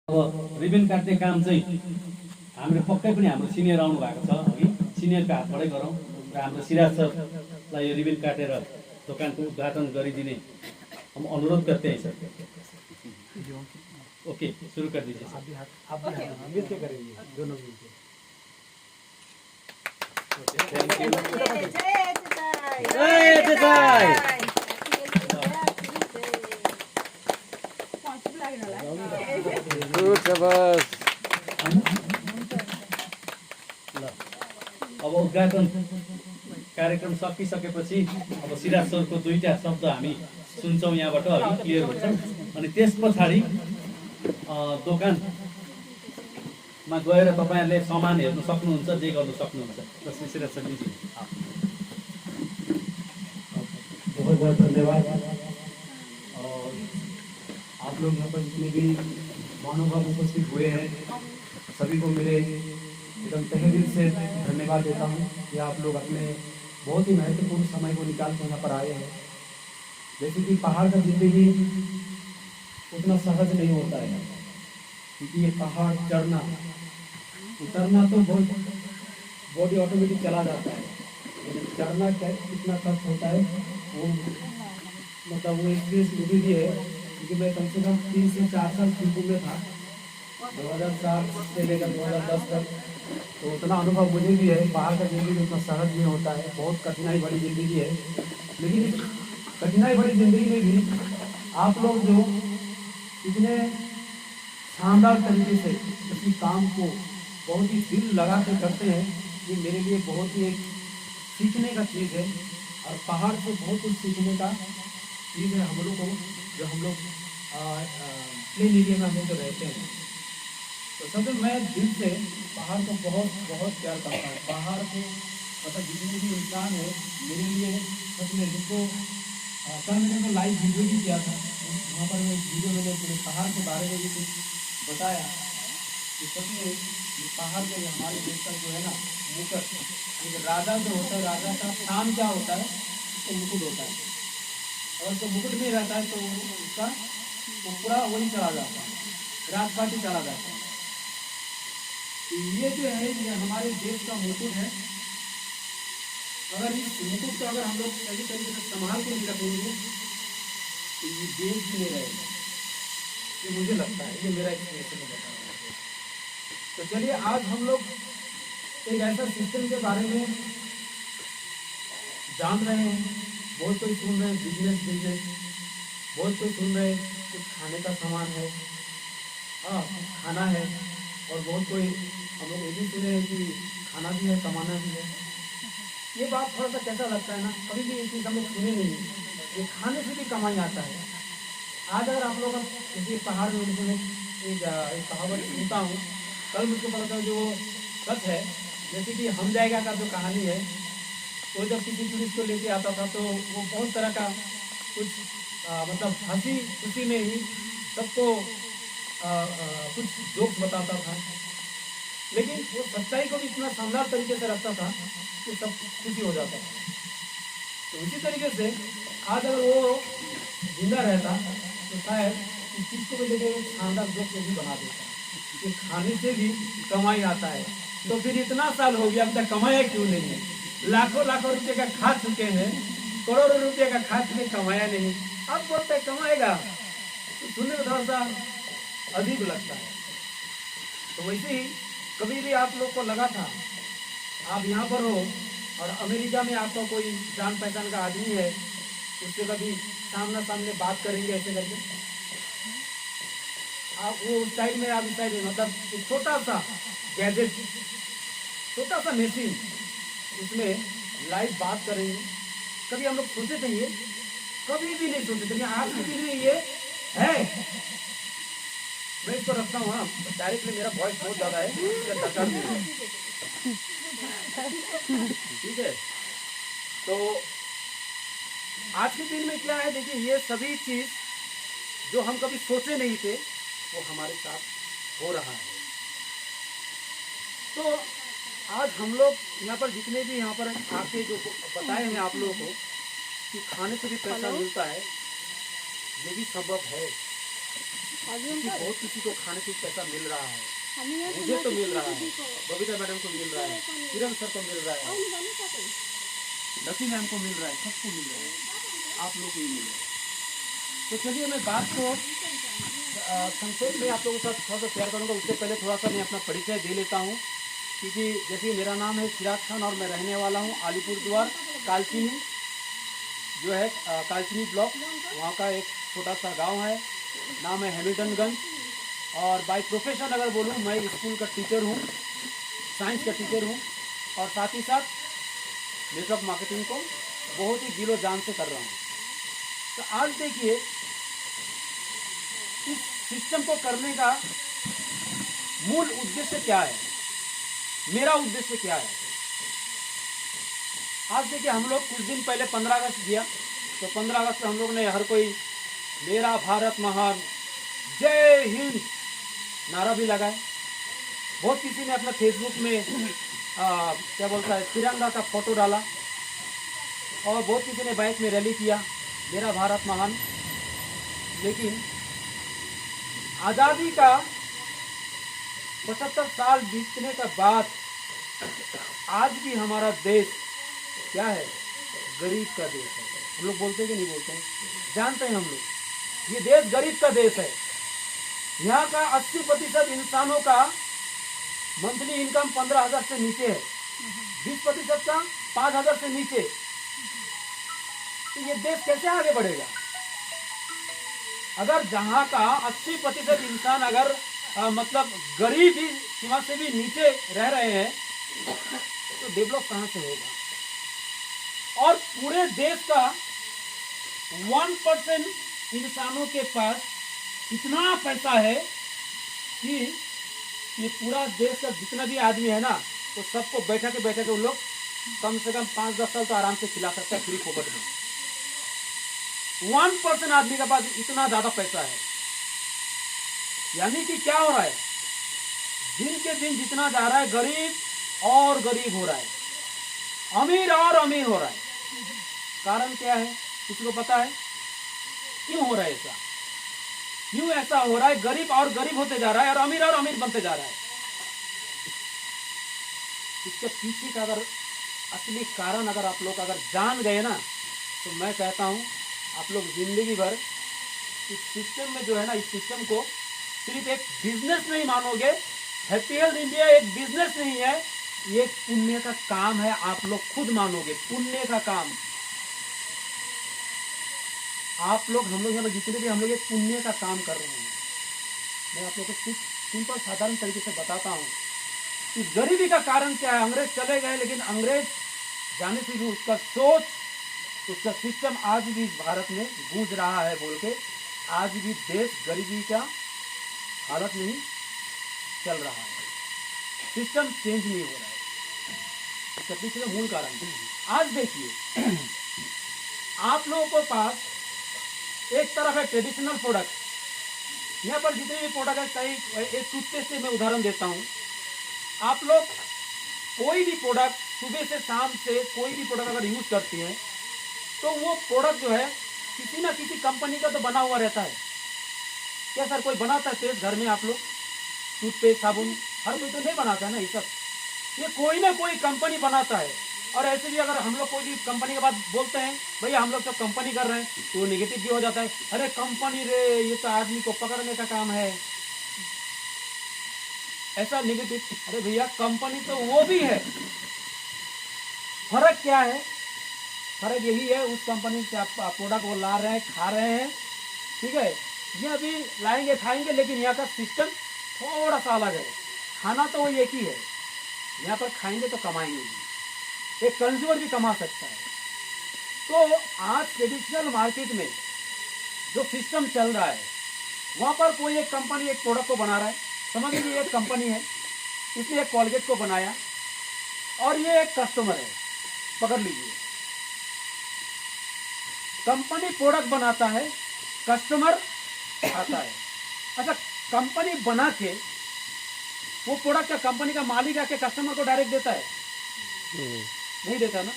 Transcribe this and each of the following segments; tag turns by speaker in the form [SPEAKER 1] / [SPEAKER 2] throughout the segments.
[SPEAKER 1] अब रिबन काट्ने काम चाहिँ हाम्रो पक्कै पनि हाम्रो सिनियर आउनु भएको छ अघि सिनियरको हातबाटै गरौँ र हाम्रो सिराज सरलाई यो रिबन काटेर दोकानको उद्घाटन गरिदिने हम अनुरोध करते हैं सर। ओके शुरू कर दीजिए सर।
[SPEAKER 2] मिलके करेंगे दोनों मिलके।
[SPEAKER 1] Thank you. अब उद्घाटन कार्यक्रम सकिसकेपछि अब सिराज सरको दुईटा शब्द हामी सुन्छौँ यहाँबाट अलि क्लियर हुन्छ अनि त्यस पछाडि दोकानमा गएर तपाईहरुले सामान हेर्न सक्नुहुन्छ जे गर्न सक्नुहुन्छ। जस्तै सिराज सरजी
[SPEAKER 2] बहुत बहुत धन्यवाद। और आप लोग यहाँ पर जितने भी महानुभाव उपस्थित हुए हैं सभी को मेरे एकदम तहे दिल से धन्यवाद देता हूँ कि आप लोग अपने बहुत ही महत्वपूर्ण समय को निकाल कर यहाँ पर आए हैं। जैसे कि पहाड़ का जिंदगी उतना सहज नहीं होता है क्योंकि ये पहाड़ चढ़ना उतरना तो बहुत बॉडी ऑटोमेटिक चला जाता है, लेकिन चढ़ना क्या कितना कष्ट होता है वो मतलब वो एक्सपीरियंस मुझे भी है क्योंकि मैं कम से कम 3 से 4 साल थिम्पू में था 2007 से लेकर 2010 तक, तो उतना अनुभव मुझे भी है। पहाड़ का जिंदगी उतना सहज नहीं होता है, बहुत कठिनाई भरी जिंदगी है। लेकिन इस कठिनाई भरी जिंदगी में भी आप लोग जो इतने शानदार तरीके से किसी काम को बहुत ही दिल लगा के करते हैं, ये मेरे लिए बहुत ही एक सीखने का चीज़ है। और पहाड़ से बहुत कुछ सीखने का चीज़ है हम लोग को, जो हम लोग प्लेन एरिया में हम लोग जो रहते हैं। तो सबसे मैं दिल से पहाड़ को बहुत बहुत प्यार करता हूँ। पहाड़ को मतलब जितने भी इंसान है मेरे लिए सच में जिनको कल मैंने तो लाइव वीडियो भी किया था, वहाँ पर मैं वीडियो मैंने पूरे पहाड़ के बारे में भी कुछ बताया कि सच में ये पहाड़ जो हमारे देश का जो है ना मुकुट, एक राजा जो होता है राजा का नाम क्या होता है, उसको मुकुट होता है। अगर तो मुकुट नहीं रहता है तो उसका तो पूरा वही चला जाता है, राजपाटी चला जाता है। तो ये जो है ये हमारे देश का मुकुट है। अगर इस मुकुट को अगर हम लोग सही तरीके से संभाल के नहीं रखेंगे तो ये देश भी नहीं रहेगा, ये मुझे लगता है, ये मेरा एक्सपीरियंस में बता रहा हूँ। तो चलिए आज हम लोग एक ऐसा सिस्टम के बारे में जान रहे हैं। बहुत कोई सुन रहे हैं बिजनेस, बहुत कोई सुन रहे हैं कुछ खाने का सामान है, हाँ खाना है, और बहुत कोई हम लोग ये भी सुने हैं कि खाना भी है कमाना भी है। ये बात थोड़ा सा कैसा लगता है ना, कभी भी ये चीज़ हम लोग सुने नहीं, ये खाने से भी कमाई आता है। आज अगर आप लोग किसी पहाड़ में उन्होंने एक कहावत सुनता हूँ, कल मुझको पता था जो सच है। जैसे कि हम जाएगा का जो कहानी है, तो जब किसी टूरिस्ट को लेके आता था तो वो बहुत तरह का कुछ मतलब हंसी खुशी में ही सबको कुछ जोक्स बताता था, लेकिन वो सच्चाई को भी इतना शानदार तरीके से रखता था कि सब खुशी हो जाता था। तो उसी तरीके से आज अगर वो जिंदा रहता तो शायद इस चीज़ को भी लेकर एक शानदार जोक भी बना देता कि खाने से भी कमाई आता है। तो फिर इतना साल हो गया अब तक कमाया क्यों नहीं है? लाखों लाखों रुपए का खा चुके हैं, करोड़ों रुपए का खा चुके, कमाया नहीं, अब बोलते कमाएगा, तो सुनने में थोड़ा सा अजीब लगता है। तो वैसे ही कभी भी आप लोग को लगा था आप यहाँ पर हो और अमेरिका में आपका कोई जान पहचान का आदमी है, उससे कभी सामना सामने बात करेंगे ऐसे करके, आप वो उस साइड में आप इस साइड में, मतलब एक छोटा सा गैजेट, छोटा सा मशीन, उसमें लाइव बात करेंगे। कभी हम लोग सोचे थे ये, कभी भी नहीं सोचे थे, आज के दिन में ये है। मैं इसको रखता हूँ, हाँ डायरेक्टली मेरा वॉइस बहुत ज़्यादा है, ठीक है। तो आज के दिन में क्या है, देखिए ये सभी चीज़ जो हम कभी सोचे नहीं थे वो हमारे साथ हो रहा है। तो आज हम लोग यहाँ पर जितने भी यहाँ पर आके जो बताए हैं आप लोगों को कि खाने से भी पैसा मिलता है, ये भी संभव है। क्योंकि बहुत किसी को खाने को पैसा मिल रहा है, मुझे तो मिल रहा है, बबीता मैडम को मिल रहा है, किरण सर को मिल रहा है, लकी मैम को मिल रहा है, सबको मिल रहा है, आप लोग को भी मिल रहा है। तो चलिए मैं बात को संक्षेप में आप लोगों के साथ थोड़ा सा शेयर करूँगा। उससे पहले थोड़ा सा मैं अपना परिचय दे लेता हूँ, क्योंकि जैसे मेरा नाम है चिराग खान और मैं रहने वाला हूँ अलीपुरद्वार कालचिनी, जो है कालचिनी ब्लॉक, वहाँ का एक छोटा सा गांव है, नाम है हैमिल्टनगंज। और बाय प्रोफेशन अगर बोलूँ, मैं स्कूल का टीचर हूँ, साइंस का टीचर हूँ, और साथ ही साथ नेटवर्क मार्केटिंग को बहुत ही दिलो जान से कर रहा हूँ। तो आज देखिए इस सिस्टम को करने का मूल उद्देश्य क्या है, मेरा उद्देश्य क्या है। आज देखिए हम लोग कुछ दिन पहले 15 अगस्त दिया, तो 15 अगस्त में हम लोग ने हर कोई मेरा भारत महान, जय हिंद नारा भी लगाए। बहुत किसी ने अपना फेसबुक में क्या बोलता है तिरंगा का फोटो डाला, और बहुत किसी ने बाइक में रैली किया, मेरा भारत महान। लेकिन आज़ादी का 75 साल बीतने के बाद आज भी हमारा देश क्या है, गरीब का देश है। हम लोग बोलते हैं कि नहीं बोलते हैं, जानते हैं हम लोग, ये देश गरीब का देश है। यहाँ का 80% इंसानों का मंथली इनकम 15,000 से नीचे है, 20% का 5,000 से नीचे। तो ये देश कैसे आगे बढ़ेगा? अगर जहाँ का 80% इंसान अगर मतलब गरीबी सीमा से भी नीचे रह रहे हैं, तो डेवलप कहाँ से होगा? और पूरे देश का 1% इंसानों के पास इतना पैसा है कि ये पूरा देश का जितना भी आदमी है ना, तो सबको बैठा के उन लोग कम से कम 5-10 साल तो आराम से खिला सकता है फ्री फोकट में। 1% आदमी के पास इतना ज्यादा पैसा है, यानी कि क्या हो रहा है, दिन के दिन जितना जा रहा है गरीब और गरीब हो रहा है, अमीर और अमीर हो रहा है। कारण क्या है, किसी को पता है क्यों हो रहा है ऐसा? क्यों ऐसा हो रहा है? गरीब और गरीब होते जा रहा है और अमीर बनते जा रहा है। इसके पीछे का अगर असली कारण अगर आप लोग अगर जान गए ना, तो मैं कहता हूं आप लोग जिंदगी भर इस सिस्टम में जो है ना, इस सिस्टम को सिर्फ एक बिजनेस नहीं मानोगे। हैप्पी हेल्थ इंडिया एक बिजनेस नहीं है, ये पुण्य का काम है, आप लोग खुद मानोगे, पुण्य का काम। आप लोग, हम लोग यहाँ जितने भी हम लोग एक पुण्य का काम कर रहे हैं। मैं आप लोग को कुछ सिंपल साधारण तरीके से बताता हूँ कि गरीबी का कारण क्या है। अंग्रेज चले गए, लेकिन अंग्रेज जाने से भी उसका सोच, उसका सिस्टम आज भी इस भारत में गूंज रहा है बोल के, आज भी देश गरीबी का हालत नहीं चल रहा है, सिस्टम चेंज नहीं हो रहा है। इसका पीछे का मूल कारण आज देखिए, आप लोगों के पास एक तरफ है ट्रेडिशनल प्रोडक्ट, यहाँ पर जितने भी प्रोडक्ट है, कई एक टूथपेस्ट से मैं उदाहरण देता हूँ। आप लोग कोई भी प्रोडक्ट सुबह से शाम से कोई भी प्रोडक्ट अगर यूज करते हैं, तो वो प्रोडक्ट जो है किसी ना किसी कंपनी का तो बना हुआ रहता है। क्या सर कोई बनाता है पेस्ट घर में? आप लोग टूथपेस्ट, साबुन, हर कोई तो नहीं बनाता है ना ये सब, ये कोई ना कोई कंपनी बनाता है। और ऐसे भी अगर हम लोग कोई भी कंपनी के बात बोलते हैं, भैया हम लोग तो कंपनी कर रहे हैं, तो वो नेगेटिव भी हो जाता है, अरे कंपनी रे, ये तो आदमी को पकड़ने का काम है, ऐसा नेगेटिव। अरे भैया कंपनी तो वो भी है, फर्क क्या है? फर्क यही है, उस कंपनी से आप प्रोडक्ट वो ला रहे हैं, खा रहे हैं, ठीक है, ये अभी लाएंगे खाएंगे, लेकिन यहाँ का सिस्टम थोड़ा सा अलग है। खाना तो वही एक ही है, यहाँ पर खाएंगे तो कमाएंगे भी, एक कंज्यूमर भी कमा सकता है। तो आज ट्रेडिशनल मार्केट में जो सिस्टम चल रहा है, वहाँ पर कोई एक कंपनी एक प्रोडक्ट को बना रहा है, समझ लीजिए एक कंपनी है, इसने एक कोलगेट को बनाया और ये एक कस्टमर है, पकड़ लीजिए, कंपनी प्रोडक्ट बनाता है, कस्टमर आता है। अच्छा, कंपनी बना के वो प्रोडक्ट का कंपनी का मालिक आके कस्टमर को डायरेक्ट देता है? नहीं देता ना।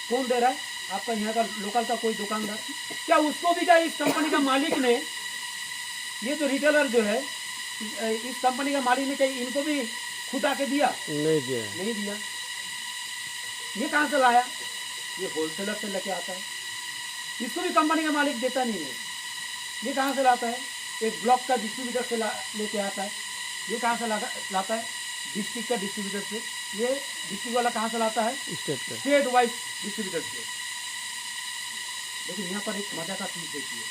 [SPEAKER 2] कौन दे रहा है? आपका यहाँ का लोकल का कोई दुकानदार। क्या उसको भी क्या इस कंपनी का मालिक ने
[SPEAKER 3] ये जो रिटेलर जो है इस कंपनी का मालिक ने कहीं इनको भी खुद आके दिया?
[SPEAKER 4] नहीं दिया।
[SPEAKER 3] नहीं दिया। ये कहाँ से लाया? ये होलसेलर से लेके आता है, इसको भी कंपनी का मालिक देता नहीं है। ये कहाँ से लाता है? एक ब्लॉक का डिस्ट्रीब्यूटर से लेके आता है। ये कहाँ से लाता है? डिस्ट्रिक्ट का डिस्ट्रीब्यूटर से। ये डिस्ट्रिक्ट वाला कहाँ से लाता है?
[SPEAKER 4] स्टेट का।
[SPEAKER 3] स्टेट वाइज डिस्ट्रीब्यूटर से। लेकिन यहाँ पर एक मजा का चीज देखिए,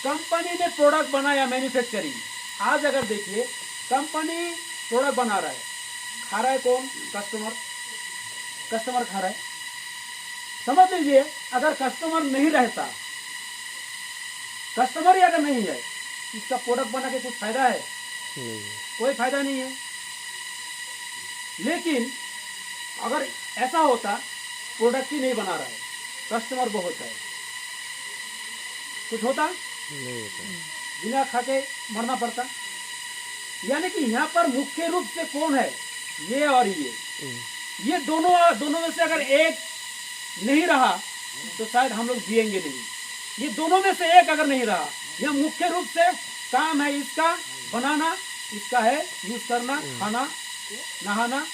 [SPEAKER 3] कंपनी ने प्रोडक्ट बनाया, मैन्युफैक्चरिंग। आज अगर देखिए कंपनी प्रोडक्ट बना रहा है, खा रहा है कौन? कस्टमर। कस्टमर खा रहा है। समझ लीजिए अगर कस्टमर नहीं रहता, कस्टमर ही अगर नहीं है, इसका प्रोडक्ट बना के कुछ फायदा है?
[SPEAKER 4] नहीं।
[SPEAKER 3] कोई फायदा नहीं है। लेकिन अगर ऐसा होता, प्रोडक्ट ही नहीं बना रहा है, कस्टमर बहुत है, कुछ होता?
[SPEAKER 4] नहीं होता।
[SPEAKER 3] बिना खा के मरना पड़ता। यानी कि यहाँ पर मुख्य रूप से कौन है? ये और ये दोनों में से अगर एक नहीं रहा तो शायद हम लोग जिएंगे नहीं। ये दोनों में से एक अगर नहीं रहा, यह मुख्य रूप से काम है इसका बनाना, इसका है यूज करना, खाना, नहाना,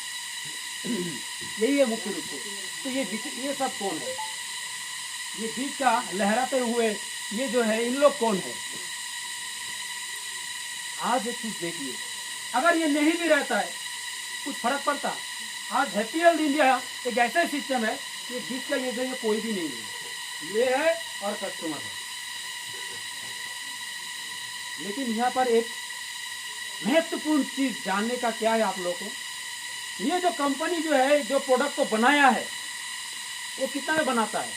[SPEAKER 3] यही है मुख्य रूप से। तो ये सब कौन है? ये बीच का लहराते हुए ये जो है, इन लोग कौन है? आज एक चीज देखिए, अगर ये नहीं भी रहता है कुछ फर्क पड़ता? आज हैप्पी हेल्थ इंडिया एक ऐसा सिस्टम है, ये बीच का ये जो ये कोई भी नहीं है, ये है और कस्टमर है। लेकिन यहाँ पर एक महत्वपूर्ण चीज जानने का क्या है आप लोगों को, ये जो कंपनी जो है जो प्रोडक्ट को बनाया है वो कितना में बनाता है?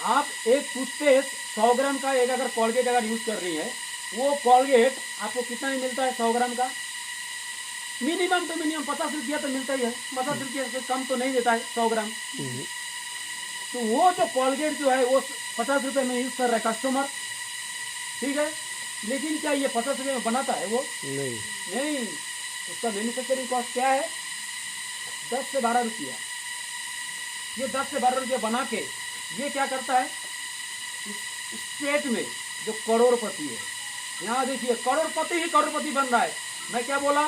[SPEAKER 3] आप एक टूथपेस्ट 100 ग्राम का एक अगर कॉलगेट अगर यूज कर रही है, वो कॉलगेट आपको कितना में मिलता है? 100 ग्राम का मिनिमम तो मिनिमम 50 रुपया तो मिलता ही है। 50 रुपया से कम तो नहीं देता है 100 ग्राम। तो वो जो कॉलगेट जो है वो 50 रुपये में यूज कर रहा है कस्टमर, ठीक है। लेकिन क्या ये 50 रुपये में बनाता है वो? नहीं। उसका मैन्युफैक्चरिंग कॉस्ट क्या है? 10 से 12 रुपया। ये 10 से 12 रुपया बना के ये क्या करता है? स्टेट में जो करोड़पति है, यहाँ देखिए करोड़पति ही करोड़पति बन रहा है। मैं क्या बोला?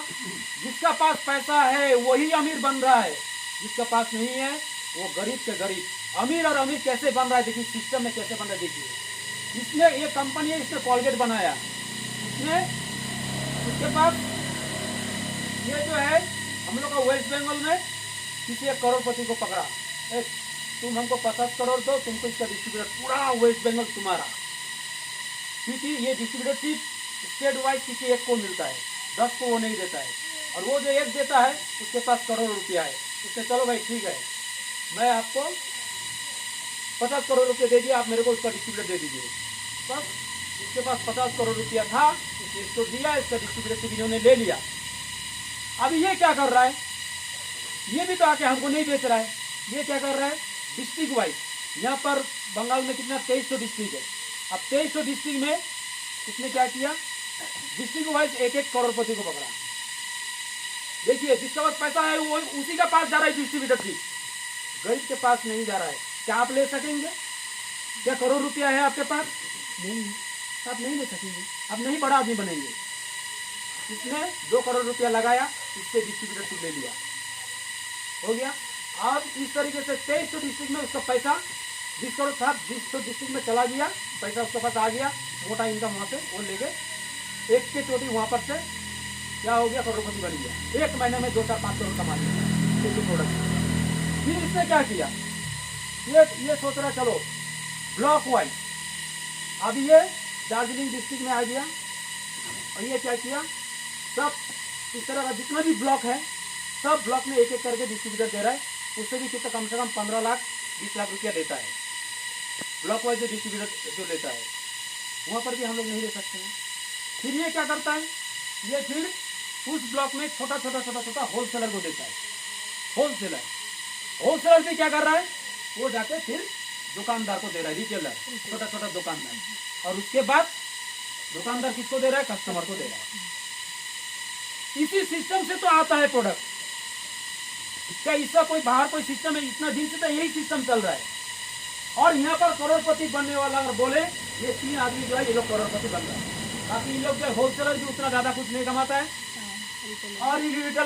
[SPEAKER 3] जिसका पास पैसा है वही अमीर बन रहा है, जिसका पास नहीं है वो गरीब के गरीब। अमीर और अमीर कैसे बन रहा है देखिए, सिस्टम में कैसे बन रहा है देखिए। इसने ये कंपनी है, इसने कॉलगेट बनाया, इसने उसके पास ये जो है हम लोग का वेस्ट बंगाल में किसी एक करोड़पति को पकड़ा, तुम हमको 50 करोड़ दो, तुमको इसका डिस्ट्रीब्यूटर पूरा वेस्ट बंगाल तुम्हारा। क्योंकि ये डिस्ट्रीब्यूटरशिप स्टेट वाइज किसी एक को मिलता है, 10 को वो नहीं देता है। और वो जो एक देता है उसके पास करोड़ रुपया है, उसने चलो भाई ठीक है मैं आपको 50 करोड़ रुपये दे दिया, आप मेरे को उसका डिस्ट्रीब्यूटर दे दीजिए। बस इसके पास 50 करोड़ रुपया था, इसको दिया, इसका डिस्ट्रीब्यूटरशिप इन्होंने ले लिया। अभी ये क्या कर रहा है? ये भी तो आके हमको नहीं बेच रहा है। ये क्या कर रहा है? डिस्ट्रिक्ट वाइज, यहाँ पर बंगाल में कितना 2300 डिस्ट्रिक्ट है। अब 2300 डिस्ट्रिक्ट में इसने क्या किया? डिस्ट्रिक्ट वाइज एक एक करोड़पति को पकड़ा। देखिए जिसका पास पैसा है वो उसी का पास जा रहा है डिस्ट्रीब्यूटरशिप, गरीब के पास नहीं जा रहा है। क्या आप ले सकेंगे? क्या करोड़ रुपया है आपके पास? नहीं, आप नहीं ले सकेंगे, आप नहीं बड़ा आदमी बनेंगे। इसने 2 करोड़ रुपया लगाया, इससे डिस्ट्रीब्यूटरशिप ले लिया, हो गया। अब इस तरीके से 2300 डिस्ट्रिक्ट में उसका पैसा 20 करोड़ था, 20 डिस्ट्रिक्ट में चला गया, पैसा उसके पास आ गया, मोटा इनकम वहाँ से वो ले गए। एक के चोटी वहाँ पर से क्या हो गया? करोड़पति बन गया। एक महीने में 2-4-5 करोड़ कमा लिया एक प्रोडक्ट। फिर इसने क्या किया? ये सोच रहा चलो ब्लॉक वाइज, अब ये दार्जिलिंग डिस्ट्रिक्ट में आ गया और ये क्या किया? सब इस तरह का जितना भी ब्लॉक है सब ब्लॉक में एक एक करके डिस्ट्रीब्यूटर दे रहा है। उससे भी कितना कम से कम 15 लाख 20 लाख रुपया देता है ब्लॉक वाइज जो डिस्ट्रीब्यूटर जो लेता है, वहाँ पर भी हम लोग नहीं ले सकते हैं। फिर ये क्या करता है? ये फिर उस ब्लॉक में छोटा छोटा होलसेलर को देता है। होलसेलर भी क्या कर रहा है? वो जाके फिर दुकानदार को दे रहा है, रिटेलर, छोटा दुकानदार। और उसके बाद दुकानदार किसको दे रहा है? कस्टमर को दे रहा है। इसी सिस्टम से तो आता है प्रोडक्ट। क्या इसका कोई बाहर कोई सिस्टम है? इतना दिन से तो यही सिस्टम चल रहा है। और यहाँ पर करोड़पति बनने वाला अगर बोले, ये 3 आदमी जो है ये लोग करोड़पति बन रहा है। बाकी इन लोग जो होलसेलर भी उतना ज्यादा कुछ नहीं कमाता है, और ये रिटेलर